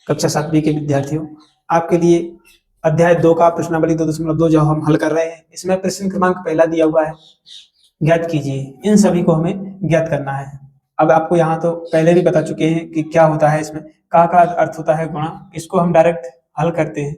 कक्षा 7वीं के विद्यार्थियों, आपके लिए अध्याय 2 का प्रश्नावली 2.2 जो हम हल कर रहे हैं, इसमें प्रश्न क्रमांक पहला दिया हुआ है, ज्ञात कीजिए। इन सभी को हमें ज्ञात करना है। अब आपको यहाँ तो पहले भी बता चुके हैं कि क्या होता है इसमें, का अर्थ होता है गुणा। इसको हम डायरेक्ट हल करते हैं।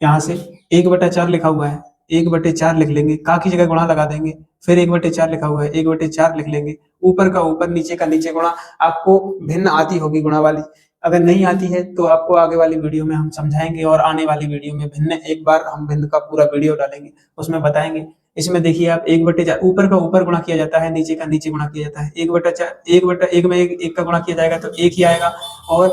यहाँ से 1/4 लिखा हुआ है, 1/4 लिख लेंगे, का की जगह गुणा लगा देंगे। फिर 1/4 लिखा हुआ है, 1/4 लिख लेंगे, ऊपर का ऊपर, नीचे का नीचे गुणा। आपको भिन्न आती होगी गुणा वाली, अगर नहीं आती है तो आपको आगे वाली वीडियो में हम समझाएंगे, और आने वाली वीडियो में भिन्न, एक बार हम भिन्न का पूरा वीडियो डालेंगे, उसमें बताएंगे। इसमें देखिए आप 1/4 ऊपर का ऊपर गुणा किया जाता है, नीचे का नीचे गुणा किया जाता है। 1/1 में 1 का गुणा किया जाएगा तो 1 ही आएगा, और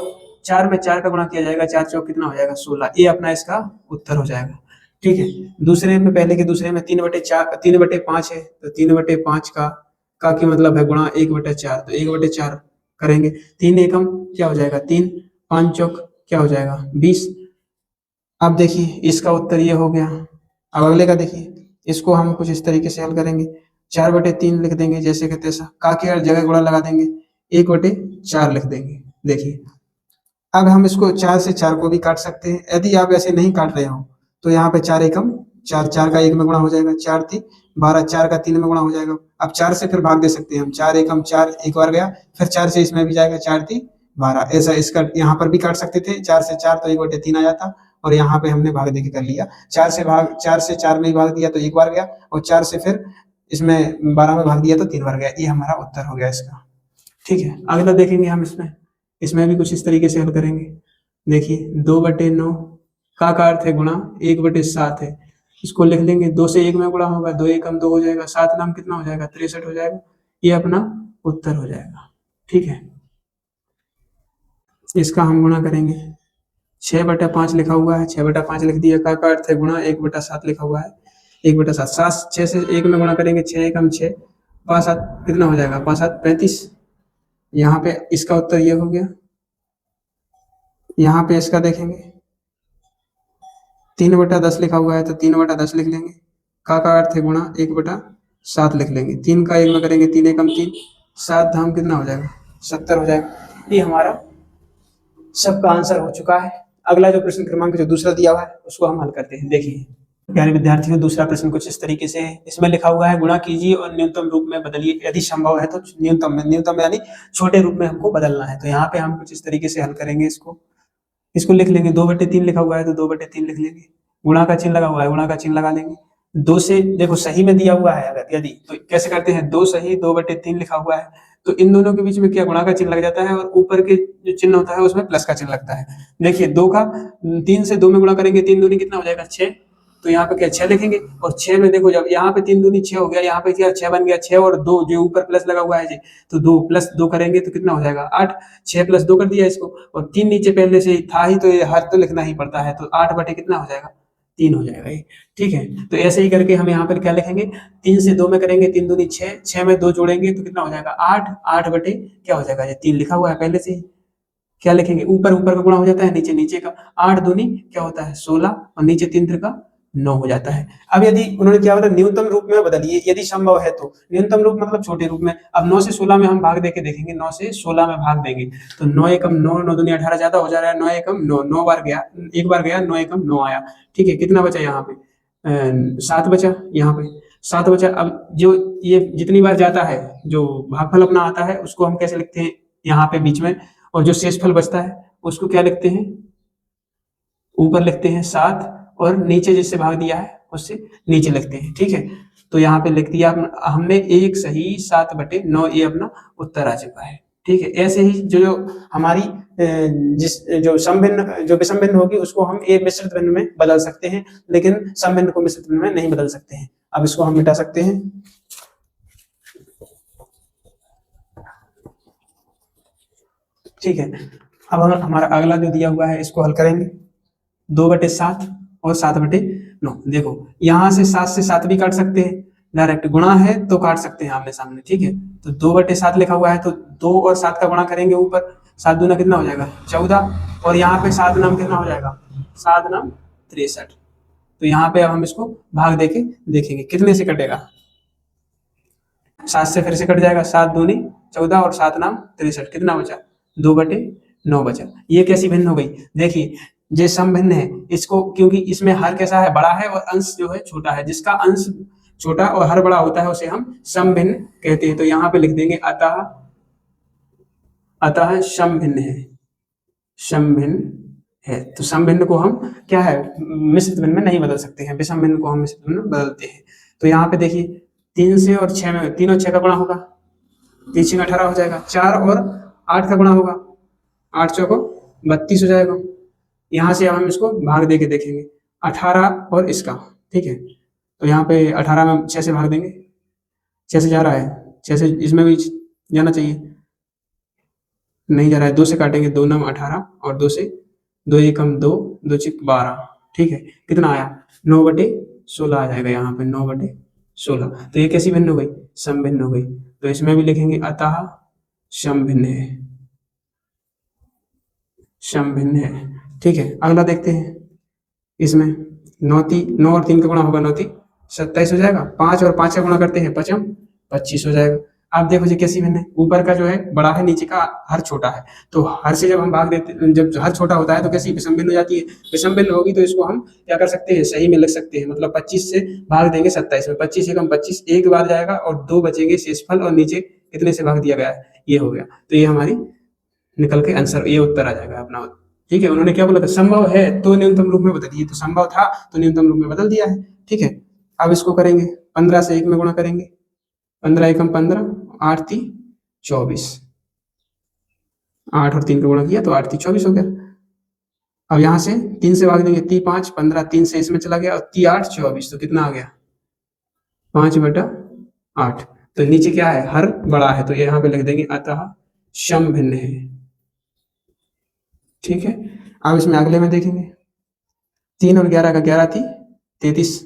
4 में 4 का गुणा किया जाएगा, 4 चौक कितना हो जाएगा 16। ये अपना इसका उत्तर हो जाएगा। ठीक है। दूसरे में, पहले के दूसरे में 3/5 है, तो 3/5 का की मतलब है गुणा 1/4, तो 1/4 करेंगे। 3 एकम क्या हो जाएगा 3, 5 चौक क्या हो जाएगा 20। अब देखिए इसका उत्तर ये हो गया। अब अगले का देखिए, इसको हम कुछ इस तरीके से हल करेंगे। 4/3 लिख देंगे, जैसे कि तैसा, का की हर जगह गुणा लगा देंगे, 1/4 लिख देंगे। देखिए अब हम इसको 4 से 4 को भी काट सकते हैं। यदि आप ऐसे नहीं काट रहे हो तो यहाँ पे 4 एकम 4, 4 का 1 में गुणा हो जाएगा, 4 3 12, 4 का 3 में गुणा हो जाएगा। अब 4 से फिर भाग दे सकते हैं हम, 4 एकम 4 एक बार गया, फिर 4 से इसमें भी जाएगा, 4 3 12। ऐसा इसका यहाँ पर भी काट सकते थे, 4 से 4 तो 1/3 आ जाता, और यहाँ पे हमने भाग देके कर लिया। 4 से 4 में भाग दिया तो एक बार गया, और 4 से फिर इसमें 12 में भाग दिया तो 3 बार गया। ये हमारा उत्तर हो गया इसका। ठीक है। अगला देखेंगे हम, इसमें भी कुछ इस तरीके से हल करेंगे। देखिए 2/9 का अर्थ है गुणा, 1/7 है, इसको लिख लेंगे। 2 से 1 में गुणा होगा, 2 एकम 2 हो जाएगा, 7 नाम कितना हो जाएगा 63 हो जाएगा। ये अपना उत्तर हो जाएगा। ठीक है। इसका हम गुणा करेंगे, 6/5 लिखा हुआ है, 6/5 लिख दिया। का अर्थ है गुणा, 1/7 लिखा हुआ है, 1/7। 6 से 1 में गुणा करेंगे, 6 एकम 6, 5 7 कितना हो जाएगा 5 7 35। यहाँ पे इसका उत्तर ये हो गया। यहाँ पे इसका देखेंगे, 3/10 लिखा हुआ है, तो 3/10 लिख लेंगे। का अर्थ है गुणा, 1/7 लिख लेंगे। 3 का 1 में करेंगे, 3 एकम 3, 7 धाम कितना हो जाएगा 70 हो जाएगा। ये हमारा सबका आंसर हो चुका है। अगला जो प्रश्न क्रमांक जो दूसरा दिया हुआ है उसको हम हल करते हैं। देखिए प्यारे विद्यार्थियों, दूसरा प्रश्न कुछ इस तरीके से है। इसमें लिखा हुआ है, गुणा कीजिए और न्यूनतम रूप में बदलिए, यदि संभव है तो न्यूनतम यानी छोटे रूप में हमको बदलना है। तो यहाँ पे हम कुछ इस तरीके से हल करेंगे। इसको लिख लेंगे, 2/3 लिखा हुआ है तो 2/3 लिख लेंगे। गुणा का चिन्ह लगा हुआ है, गुणा का चिन्ह लगा लेंगे। 2 से देखो सही में दिया हुआ है, अगर यदि तो कैसे करते हैं, 2 सही 2/3 लिखा हुआ है, तो इन दोनों के बीच में क्या गुणा का चिन्ह लग जाता है, और ऊपर के जो चिन्ह होता है उसमें प्लस का चिन्ह लगता है। देखिए 3 से 2 में गुणा करेंगे, 3 दूनी कितना हो जाएगा 6, तो यहाँ पे क्या 6 लिखेंगे। और 6 में देखो, जब यहाँ पे 3 दूनी 6 हो गया, यहाँ पे क्या 6 बन गया, 6 और 2 जो ऊपर प्लस लगा हुआ है जी, तो 2 प्लस 2 करेंगे तो कितना हो जाएगा 8। 6 प्लस 2 कर दिया इसको, और 3 नीचे पहले से ही था ही, तो ये हर तो लिखना ही पड़ता है, तो 8 बटे कितना हो जाएगा 3 हो जाएगा ये। ठीक है। तो ऐसे ही करके हम यहाँ पर क्या लिखेंगे, 3 से 2 में करेंगे, 3 दूनी 6, 6 में 2 जोड़ेंगे तो कितना हो जाएगा 8, 8 बटे क्या हो जाएगा, ये 3 लिखा हुआ है पहले से ही। क्या लिखेंगे, ऊपर ऊपर का गुणा हो जाता है, नीचे नीचे का। 8 दूनी क्या होता है 16, और नीचे 3 त्रिका 9 हो जाता है। अब यदि उन्होंने क्या बोला, न्यूनतम रूप में बदलिए यदि संभव है तो। न्यूनतम रूप मतलब छोटे रूप में। अब 9 से 16 में हम भाग देके देखेंगे, 9 से 16 में भाग देंगे तो 9 एकम 9, 9 दूनी 18 ज्यादा हो जा रहा है, 9 एकम 9, 9 बार गया, एक बार गया, 9 एकम 9 आया। ठीक है। कितना बचा यहाँ पे 7 बचा, यहाँ पे 7 बचा। अब जो ये जितनी बार जाता है, जो भागफल अपना आता है, उसको हम कैसे लिखते हैं यहाँ पे बीच में, और जो शेषफल बचता है उसको क्या लिखते हैं, ऊपर लिखते हैं 7, और नीचे जिससे भाग दिया है उससे नीचे लिखते हैं। ठीक है। तो यहाँ पे लिख दिया हमने 1 सही 7/9, ये अपना उत्तर आ चुका है। ठीक है। ऐसे ही जो हमारी जिस जो समभिन्न जो विषम भिन्न होगी उसको हम एक मिश्रित भिन्न में बदल सकते हैं, लेकिन समभिन्न को मिश्रित भिन्न में नहीं बदल सकते हैं। अब इसको हम मिटा सकते हैं। ठीक है। अब हम हमारा अगला जो दिया हुआ है इसको हल करेंगे। 2/7 और 7/9। देखो यहाँ से 7 से 7 भी काट सकते हैं, डायरेक्ट गुणा है तो काट सकते हैं आमने सामने। ठीक है। तो 2/7 लिखा हुआ है, तो 2 और 7 का गुणा करेंगे ऊपर, 7 दूना कितना हो जाएगा 14, और यहाँ पे 7 नाम कितना हो जाएगा 7 नाम 63। तो यहाँ पे अब हम इसको भाग देके देखेंगे कितने से कटेगा। 7 से फिर से कट जाएगा, 7 दूनी 14 और 7 नाम 63, कितना बचा 2/9। 9 बचा। ये कैसी भिन्न हो गई? देखिए ये सम भिन्न है, इसको क्योंकि इसमें हर कैसा है, बड़ा है और अंश जो है छोटा है। जिसका अंश छोटा और हर बड़ा होता है उसे हम सम भिन्न कहते हैं। तो यहाँ पे लिख देंगे अतः, अतः सम भिन्न है, सम भिन्न है। तो सम भिन्न को हम क्या है, मिश्रित भिन्न में नहीं बदल सकते हैं, विषम भिन्न को हम मिश्रित भिन्न में बदलते हैं। तो यहाँ पे देखिए 3 से और 6 में, 3 और 6 का गुणा होगा, 3 6 18 हो जाएगा। 4 और 8 का गुणा होगा, 8 चौको 32 हो जाएगा। यहाँ से हम इसको भाग दे के देखेंगे, 18 और इसका, ठीक है। तो यहाँ पे 18 में 6 से भाग देंगे, 6 से जा रहा है, 6 से इसमें भी जाना चाहिए, नहीं जा रहा है। 2 से काटेंगे, 2 9 18 और 2 से 2 एकम 2, 2 चिक 12, ठीक है। कितना आया? 9/16 आ जाएगा यहाँ पे, 9/16। तो ये कैसी भिन्न हो गई? सम भिन्न हो गई। तो इसमें भी लिखेंगे अतः सम भिन्न है, सम भिन्न है, ठीक है। अगला देखते हैं, इसमें 9 और 3 का गुणा होगा, 9 3 27 हो जाएगा। 5 और 5 का गुणा करते हैं, 5 25 हो जाएगा। आप देखो जी कैसी भिन्न है, ऊपर का जो है बड़ा है, नीचे का हर छोटा है। तो हर से जब हम भाग देते, जब हर छोटा होता है तो कैसी विषम भिन्न हो जाती है। विषम भिन्न होगी तो इसको हम क्या कर सकते हैं, सही में लिख सकते हैं। मतलब 25 से भाग देंगे 27 में, 25 एकम 25, एक बार जाएगा और 2 बचेंगे शेषफल, और नीचे कितने से भाग दिया गया है, ये हो गया। तो ये हमारी निकल के आंसर, ये उत्तर आ जाएगा अपना, ठीक है। उन्होंने क्या बोला था, संभव है तो न्यूनतम रूप में बदलिए, तो संभव था तो न्यूनतम रूप में बदल दिया है, ठीक है। अब इसको करेंगे, 15 से 1 में गुणा करेंगे, 15 एकम 15, 8 3 24, 8 और 3 का गुणा किया तो 8 3 24 हो गया। अब यहाँ से 3 से भाग देंगे, 3 5 15, 3 से इसमें चला गया और 3 8 24, तो कितना आ गया? 5/8। तो नीचे क्या है, हर बड़ा है, तो यहाँ पे लिख देंगे अतः सम भिन्न है, ठीक है। अब इसमें अगले में देखेंगे, 3 और 11 का 11 थी 33,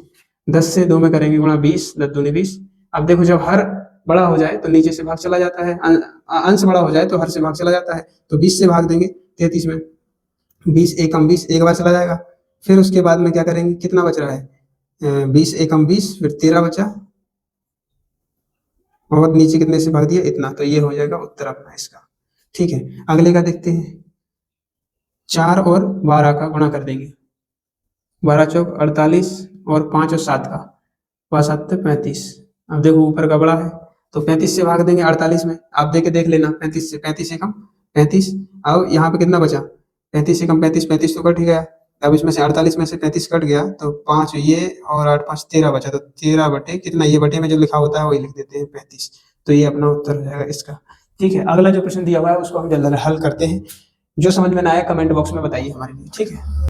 10 से 2 में करेंगे गुणा, 20 10 दूनी 20। अब देखो जब हर बड़ा हो जाए तो नीचे से भाग चला जाता है, अंश बड़ा हो जाए तो हर से भाग चला जाता है। तो 20 से भाग देंगे 33 में, 20 एकम 20, एक बार चला जाएगा। फिर उसके बाद में क्या करेंगे, कितना बच रहा है, 20 एकम 20, फिर 13 बचा, और नीचे कितने से भाग दिया, इतना। तो ये हो जाएगा उत्तर अपना इसका, ठीक है। अगले का देखते हैं, 4 और 12 का गुणा कर देंगे, 12 चौक 48 और 5 और 7 का, 5 7 35। अब देखो ऊपर का बड़ा है तो 35 से भाग देंगे 48 में, आप देख के देख लेना, 35 से, 35 एकम 35। अब यहाँ पे कितना बचा, 35 एकम 35, 35 तो कट ही गया। अब इसमें से 48 में से 35 कट गया तो 5 ये और 8 5 13 बचा, तो 13 बटे कितना, ये बटे में जो लिखा होता है वही लिख देते हैं 35। तो ये अपना उत्तर हो जाएगा इसका, ठीक है। अगला जो प्रश्न दिया हुआ है उसको हम जल्दी हल करते हैं। जो समझ में ना आया कमेंट बॉक्स में बताइए हमारे लिए, ठीक है।